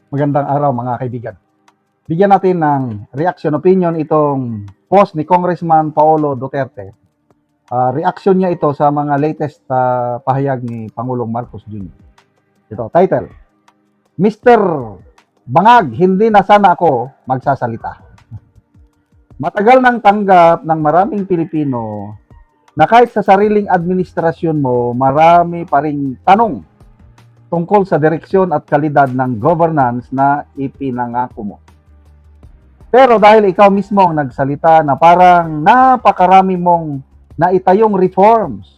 Magandang araw mga kaibigan. Bigyan natin ng reaction opinion itong post ni Congressman Paolo Duterte. Reaction niya ito sa mga latest pahayag ni Pangulong Marcos Jr. Ito, title, Mr. Bangag, hindi na sana ako magsasalita. Matagal nang tanggap ng maraming Pilipino na kahit sa sariling administrasyon mo, marami pa ring tanong tungkol sa direksyon at kalidad ng governance na ipinangako mo. Pero dahil ikaw mismo ang nagsalita na parang napakarami mong naitayong reforms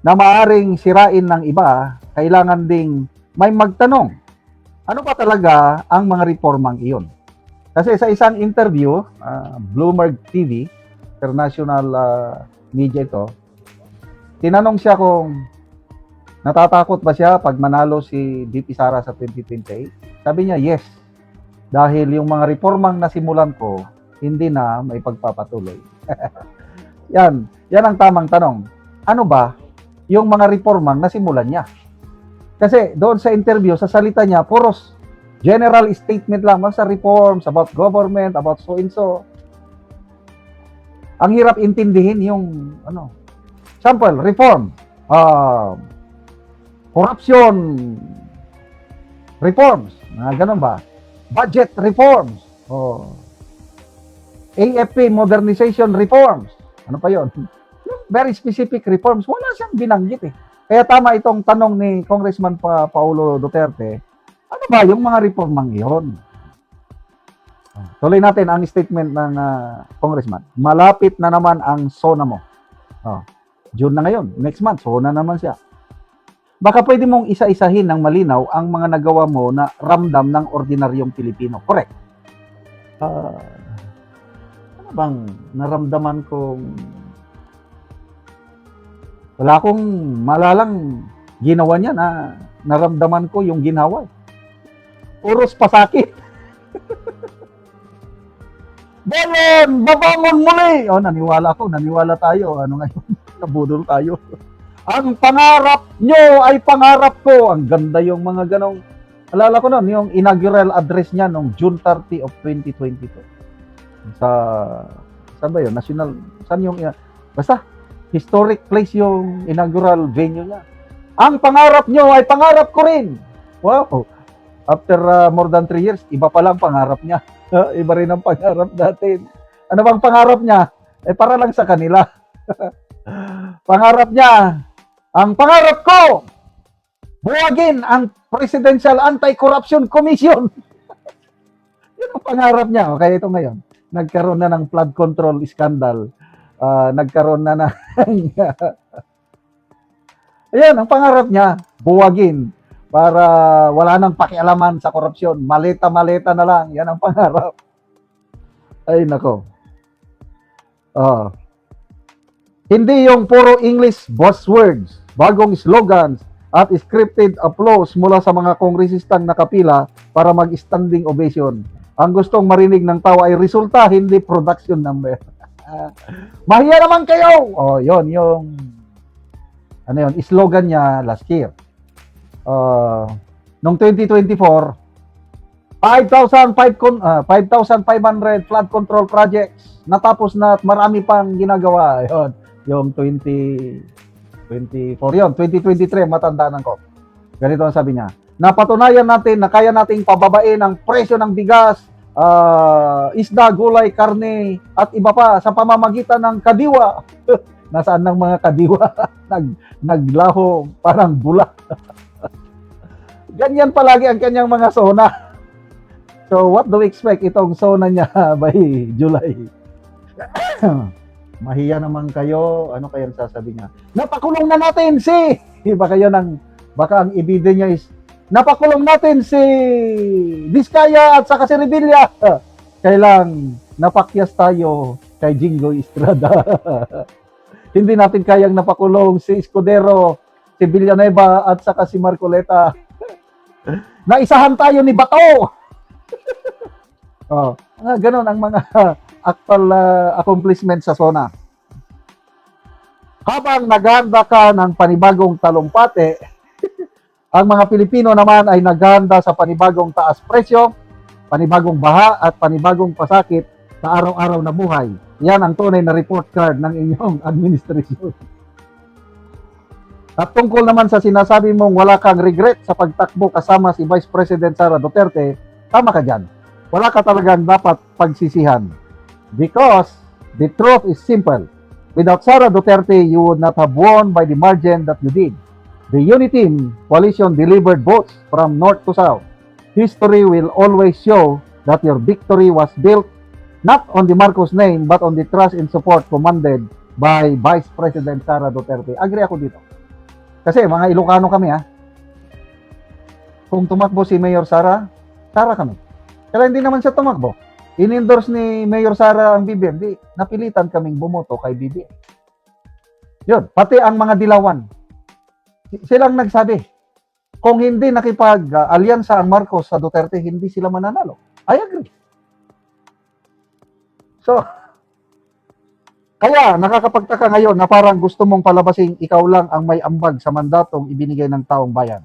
na maaring sirain ng iba, kailangan ding may magtanong, ano pa talaga ang mga reformang iyon? Kasi sa isang interview, Bloomberg TV, international media ito, tinanong siya kung natatakot ba siya pag manalo si VP Sara sa 2028? Sabi niya, yes. Dahil yung mga reformang nasimulan ko, hindi na may pagpapatuloy. Yan ang tamang tanong. Ano ba yung mga reformang nasimulan niya? Kasi doon sa interview, sa salita niya, puros general statement lang, sa reforms, about government, about so and so. Ang hirap intindihin yung, sample, reform, corruption reforms, ganun ba? Budget reforms, AFP modernization reforms, ano pa yon? Very specific reforms, wala siyang binanggit eh. Kaya tama itong tanong ni Congressman Paulo Duterte, ano ba yung mga reformang iyon? Tuloy natin ang statement ng Congressman. Malapit na naman ang SONA mo. June na ngayon, next month, SONA naman siya. Baka pwede mong isa-isahin ng malinaw ang mga nagawa mo na ramdam ng ordinaryong Pilipino. Correct. Ano bang naramdaman kong... Wala akong malalang ginawa niya na naramdaman ko yung ginawa. Puros pasakit. Balon! Babangon muli! Naniwala tayo. Ano ngayon? Nabudol tayo. Ang pangarap nyo ay pangarap ko. Ang ganda yung mga ganong. Alala ko nun, yung inaugural address niya noong June 30 of 2022. Saan ba yun? National, saan yung, basta, historic place yung inaugural venue niya. Ang pangarap nyo ay pangarap ko rin. Wow. After more than 3 years, iba pa lang pangarap niya. Iba rin ang pangarap natin. Ano bang pangarap niya? Para lang sa kanila. Pangarap niya, ang pangarap ko, buwagin ang Presidential Anti-Corruption Commission. Yun ang pangarap niya. Kaya ito ngayon, nagkaroon na ng flood control scandal. Nagkaroon na ng... Ayan, ang pangarap niya, buwagin para wala nang pakialaman sa korupsyon. Maleta-maleta na lang. Yan ang pangarap. Ay, nako. Hindi yung puro English buzzwords, bagong slogans, at scripted applause mula sa mga kongresistang nakapila para mag-standing ovation. Ang gustong marinig ng tao ay resulta, hindi production number. Mahiya naman kayo! Yon yung slogan niya last year. Noong 2024, 5,500 flood control projects natapos na at marami pang ginagawa. Yon. Yung 2024 yun. 2023, matandaan ko. Ganito ang sabi niya. Napatunayan natin na kaya nating pababain ang presyo ng bigas, isda, gulay, karne, at iba pa sa pamamagitan ng kadiwa. Nasaan ng mga kadiwa? Naglaho, parang bulak. Ganyan palagi ang kanyang mga SONA. So, what do we expect itong SONA niya by July? Mahiya naman kayo, ano kayang sasabi niya? Napakulong na natin si... Baka ang ibide niya is, napakulong natin si Vizcaya at saka si Revilla. Kailang napakyas tayo kay Jingoy Estrada. Hindi natin kayang napakulong si Escudero, si Villanueva at saka si Marcoleta. Naisahan tayo ni Bato. Ganon ang mga actual accomplishment sa SONA. Habang naghahanda ka ng panibagong talumpate, Ang mga Pilipino naman ay naghahanda sa panibagong taas presyo, panibagong baha at panibagong pasakit sa araw-araw na buhay. Yan ang tunay na report card ng inyong administrasyon. At tungkol naman sa sinasabi mong wala kang regret sa pagtakbo kasama si Vice President Sara Duterte, tama ka dyan. Wala ka talagang dapat pagsisihan. Because the truth is simple. Without Sara Duterte, you would not have won by the margin that you did. The Unity Coalition delivered votes from north to south. History will always show that your victory was built not on the Marcos name but on the trust and support commanded by Vice President Sara Duterte. Agree ako dito. Kasi mga Ilocano kami ha. Kung tumakbo si Mayor Sara, Sara kami. Kaya hindi naman siya tumakbo. In-endorse ni Mayor Sara ang BBM. Di, napilitan kaming bumoto kay BBM. Yun, pati ang mga dilawan. Silang nagsabi, kung hindi nakipag-alyansa ang Marcos sa Duterte, hindi sila mananalo. I agree. So, kaya nakakapagtaka ngayon na parang gusto mong palabasing ikaw lang ang may ambag sa mandatong ibinigay ng taong bayan.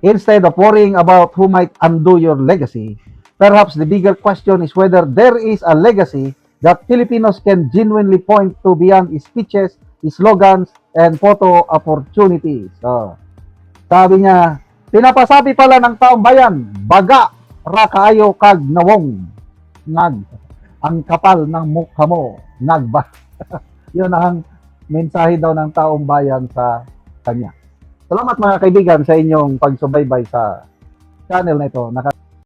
Instead of worrying about who might undo your legacy, perhaps the bigger question is whether there is a legacy that Filipinos can genuinely point to beyond speeches, slogans, and photo opportunities. So, sabi niya, pinapasabi pala ng taong bayan, baga, rakaayo kag nawong, ang kapal ng mukha mo, nagba. Yun ang mensahe daw ng taong bayan sa kanya. Salamat mga kaibigan sa inyong pagsubaybay sa channel na ito.